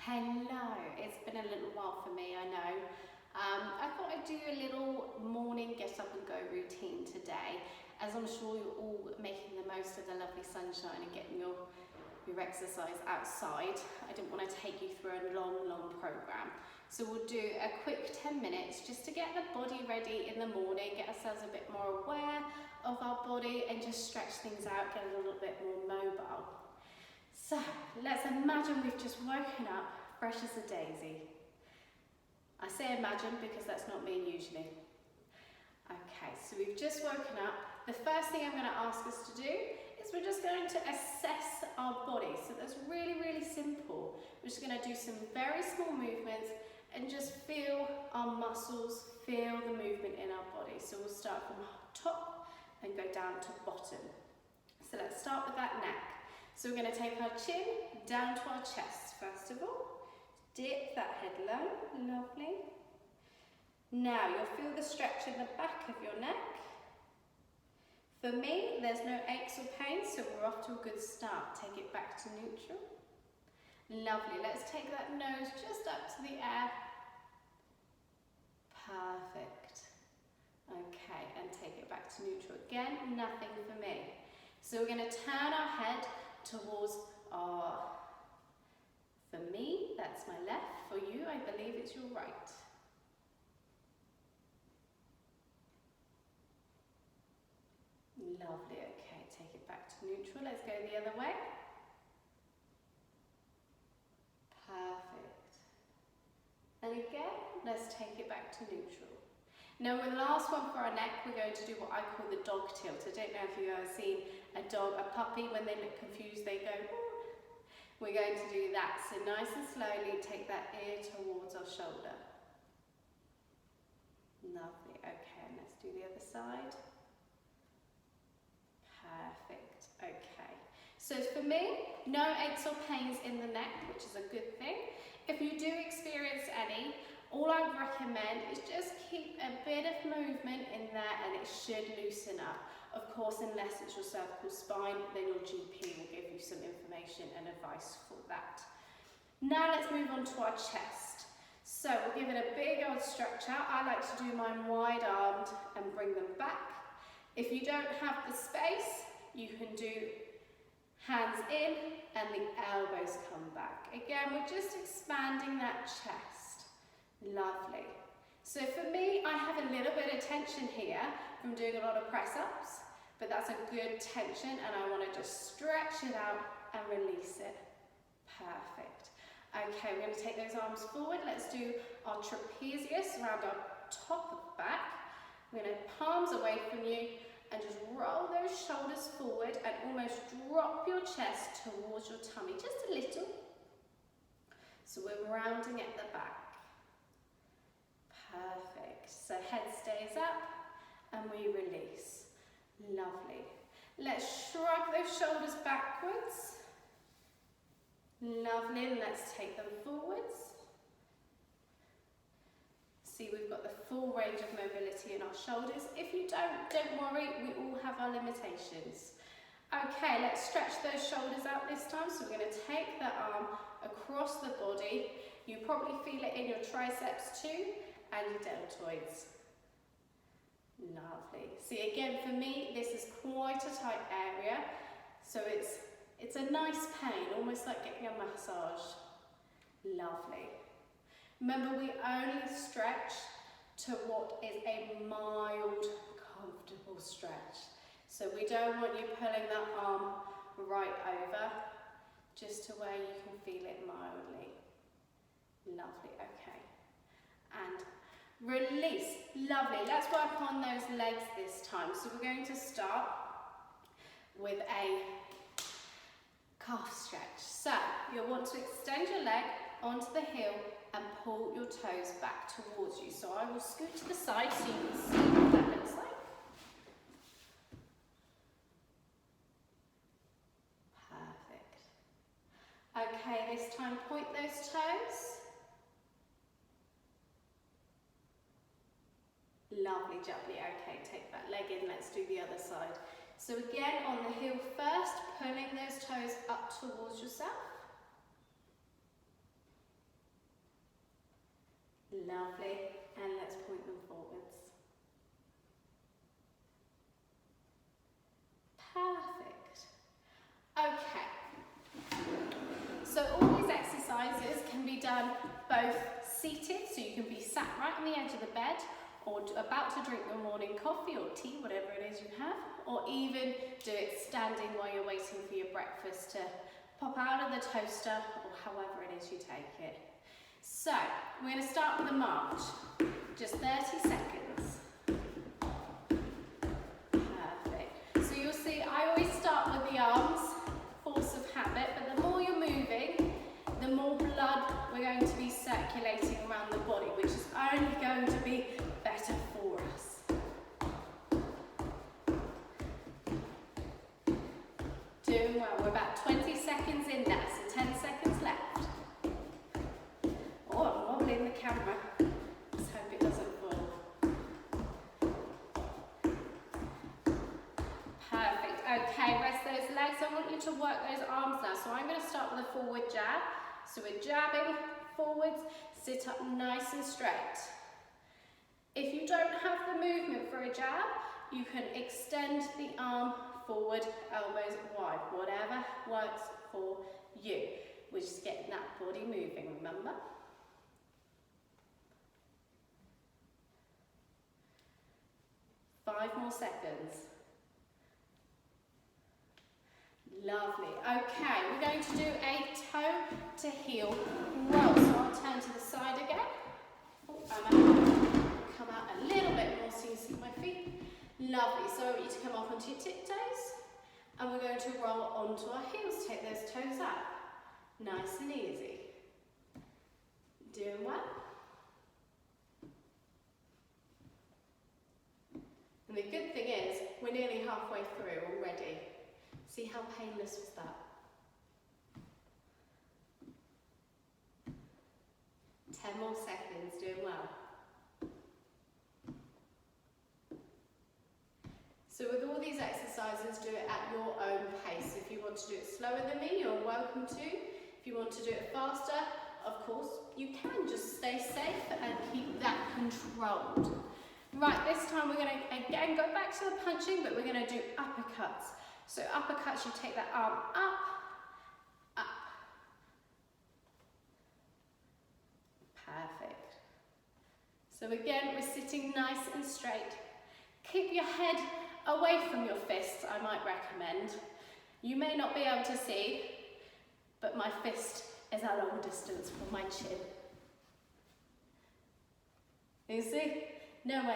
Hello, it's been a little while for me, I know. I thought I'd do a little morning get up and go routine today, as I'm sure you're all making the most of the lovely sunshine and getting your exercise outside. I didn't want to take you through a long program. So we'll do a quick 10 minutes just to get the body ready in the morning, get ourselves a bit more aware of our body and just stretch things out, get a little bit more mobile. So let's imagine we've just woken up fresh as a daisy. I say imagine because that's not me usually. Okay, so we've just woken up. The first thing I'm going to ask us to do is we're just going to assess our body. So that's really simple. We're just going to do some very small movements and just feel our muscles, feel the movement in our body. So we'll start from top and go down to bottom. So let's start with that neck. So we're going to take our chin down to our chest first of all. Dip that head low, lovely. Now you'll feel the stretch in the back of your neck. For me, there's no aches or pains, so we're off to a good start. Take it back to neutral. Lovely, let's take that nose just up to the air. Perfect. Okay, and take it back to neutral again, nothing for me. So we're going to turn our head towards our, for me, that's my left. For you, I believe it's your right. Lovely, okay, take it back to neutral. Let's go the other way. Perfect. And again, let's take it back to neutral. Now with the last one for our neck, we're going to do what I call the dog tilt. I don't know if you've ever seen a dog, a puppy, when they look confused, they go, ooh. We're going to do that. So nice and slowly, take that ear towards our shoulder. Lovely, okay, and let's do the other side. Perfect, okay. So for me, no aches or pains in the neck, which is a good thing. If you do experience any, all I would recommend is just keep a bit of movement in there and it should loosen up. Of course, unless it's your cervical spine, then your GP will give you some information and advice for that. Now let's move on to our chest. So we'll give it a big old stretch out. I like to do mine wide armed and bring them back. If you don't have the space, you can do hands in and the elbows come back. Again, we're just expanding that chest. Lovely. So for me, I have a little bit of tension here from doing a lot of press-ups, but that's a good tension and I want to just stretch it out and release it. Perfect. Okay, we're going to take those arms forward. Let's do our trapezius around our top of the back. We're going to palms away from you and just roll those shoulders forward and almost drop your chest towards your tummy, just a little. So we're rounding at the back. Perfect. So head stays up and we release. Lovely. Let's shrug those shoulders backwards. Lovely. And let's take them forwards. See, we've got the full range of mobility in our shoulders. If you don't worry, we all have our limitations. Okay, let's stretch those shoulders out this time. So we're going to take the arm across the body. You probably feel it in your triceps too and your deltoids. Lovely. See, again, for me, this is quite a tight area. So it's a nice pain, almost like getting a massage. Lovely. Remember, we only stretch to what is a mild, comfortable stretch. So we don't want you pulling that arm right over, just to where you can feel it mildly. Lovely, okay. And release, lovely. Let's work on those legs this time. So we're going to start with a calf stretch. So you'll want to extend your leg onto the heel and pull your toes back towards you. So I will scoot to the side so you can see what that looks like. Perfect. Okay, this time point those toes. Lovely, jubbly. Okay, take that leg in. Let's do the other side. So again, on the heel first, pulling those toes up towards yourself. Lovely. And let's point them forwards. Perfect. Okay. So all these exercises can be done both seated, so you can be sat right on the edge of the bed, or about to drink your morning coffee or tea, whatever it is you have, or even do it standing while you're waiting for your breakfast to pop out of the toaster, or however it is you take it. So, we're going to start with a march, just 30 seconds. Perfect. So you'll see I always start with the arms, force of habit, but the more you're moving, the more blood we're going to be circulating around the body, which is only going to be better for us. Doing well. We're about 20 seconds in there, so 10 seconds left. Oh, I'm wobbling the camera. Let's hope it doesn't fall. Perfect. Okay, rest those legs. I want you to work those arms now. So I'm going to start with a forward jab. So we're jabbing forwards, sit up nice and straight. If you don't have the movement for a jab, you can extend the arm forward, elbows wide, whatever works for you. We're just getting that body moving, remember? Five more seconds. Lovely. Okay, we're going to do a toe to heel roll. So I'll turn to the side again. Oh, I'm going to come out a little bit more so you see my feet. Lovely. So I want you to come up onto your tiptoes, and we're going to roll onto our heels. Take those toes up. Nice and easy. Doing well. And the good thing is, we're nearly halfway through already. See how painless was that? 10 more seconds, doing well. So with all these exercises, do it at your own pace. If you want to do it slower than me, you're welcome to. If you want to do it faster, of course, you can. Just stay safe and keep that controlled. Right, this time we're going to again go back to the punching, but we're going to do uppercuts. So uppercuts, you take that arm up, up. Perfect. So again, we're sitting nice and straight. Keep your head away from your fists, I might recommend. You may not be able to see, but my fist is a long distance from my chin. You see? No one.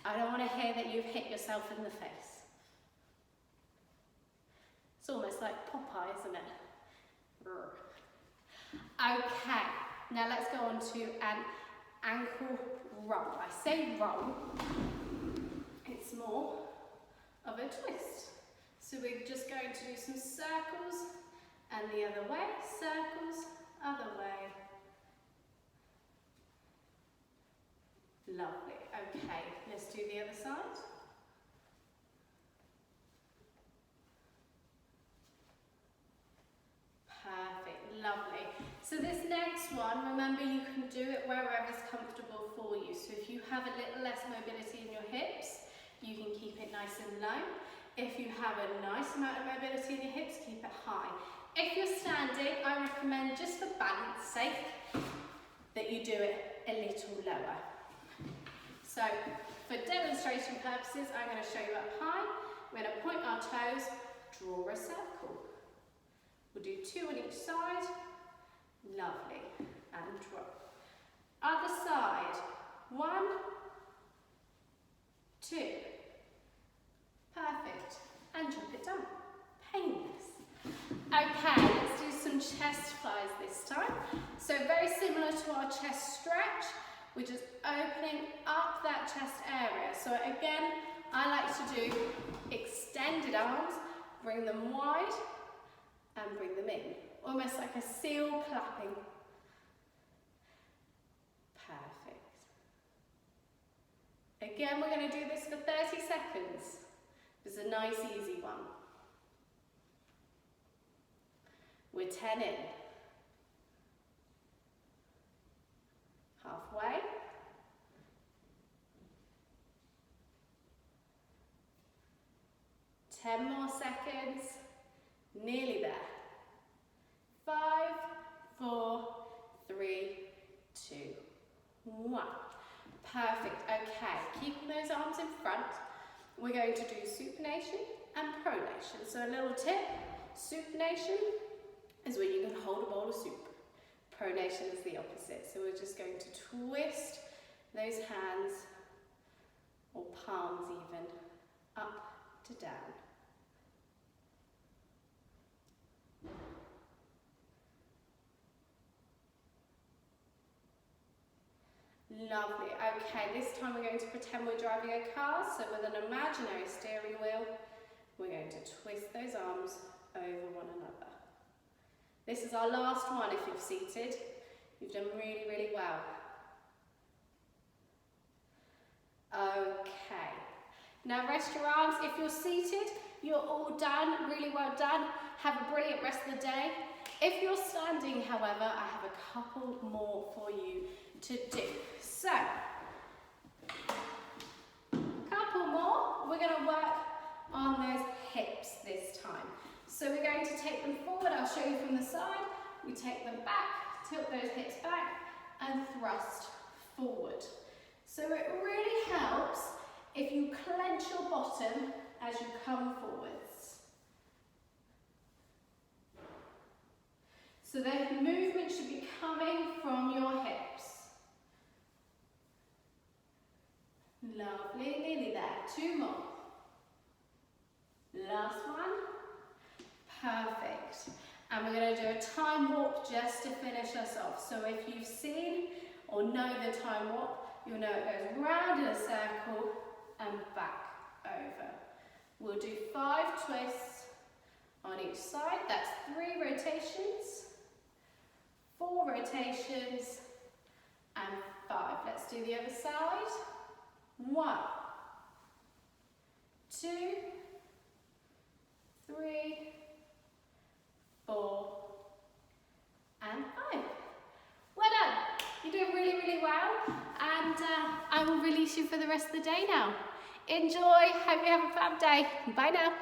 I don't want to hear that you've hit yourself in the face. It's almost like Popeye, isn't it? Okay, now let's go on to an ankle roll. I say roll, it's more of a twist. So we're just going to do some circles and the other way, circles, other way. Lovely. Okay, let's do the other side. Perfect, lovely. So this next one, remember you can do it wherever's comfortable for you. So if you have a little less mobility in your hips, you can keep it nice and low. If you have a nice amount of mobility in your hips, keep it high. If you're standing, I recommend just for balance sake that you do it a little lower. So for demonstration purposes, I'm going to show you up high. We're going to point our toes, draw a circle. We'll do 2 on each side. Lovely. And drop. Other side. 1, 2. Perfect. And drop it down. Painless. Okay, let's do some chest flies this time. So very similar to our chest stretch. We're just opening up that chest area. So again, I like to do extended arms, bring them wide and bring them in. Almost like a seal clapping. Perfect. Again, we're going to do this for 30 seconds. This is a nice easy one. We're 10 in. 10 more seconds. Nearly there. 5, 4, 3, 2, 1. Perfect. Okay, keeping those arms in front. We're going to do supination and pronation. So a little tip, supination is where you can hold a bowl of soup. Pronation is the opposite. So we're just going to twist those hands, or palms even, up to down. Lovely. Okay, this time we're going to pretend we're driving a car. So with an imaginary steering wheel, we're going to twist those arms over one another. This is our last one if you've seated. You've done really, really well. Okay. Now rest your arms. If you're seated, you're all done. Really well done. Have a brilliant rest of the day. If you're standing, however, I have a couple more for you to do. So, couple more. We're going to work on those hips this time. So we're going to take them forward. I'll show you from the side. We take them back, tilt those hips back, and thrust forward. So it really helps if you clench your bottom as you come forwards. So the movement should be coming from your hips. Lovely, nearly there. 2 more. Last one. Perfect. And we're going to do a time warp just to finish us off. So if you've seen or know the time warp, you'll know it goes round in a circle and back over. We'll do 5 twists on each side. That's 3 rotations, 4 rotations, and 5. Let's do the other side. 1, 2, 3, 4, and 5. Well done. You're doing really, really well. And I will release you for the rest of the day now. Enjoy. Hope you have a fab day. Bye now.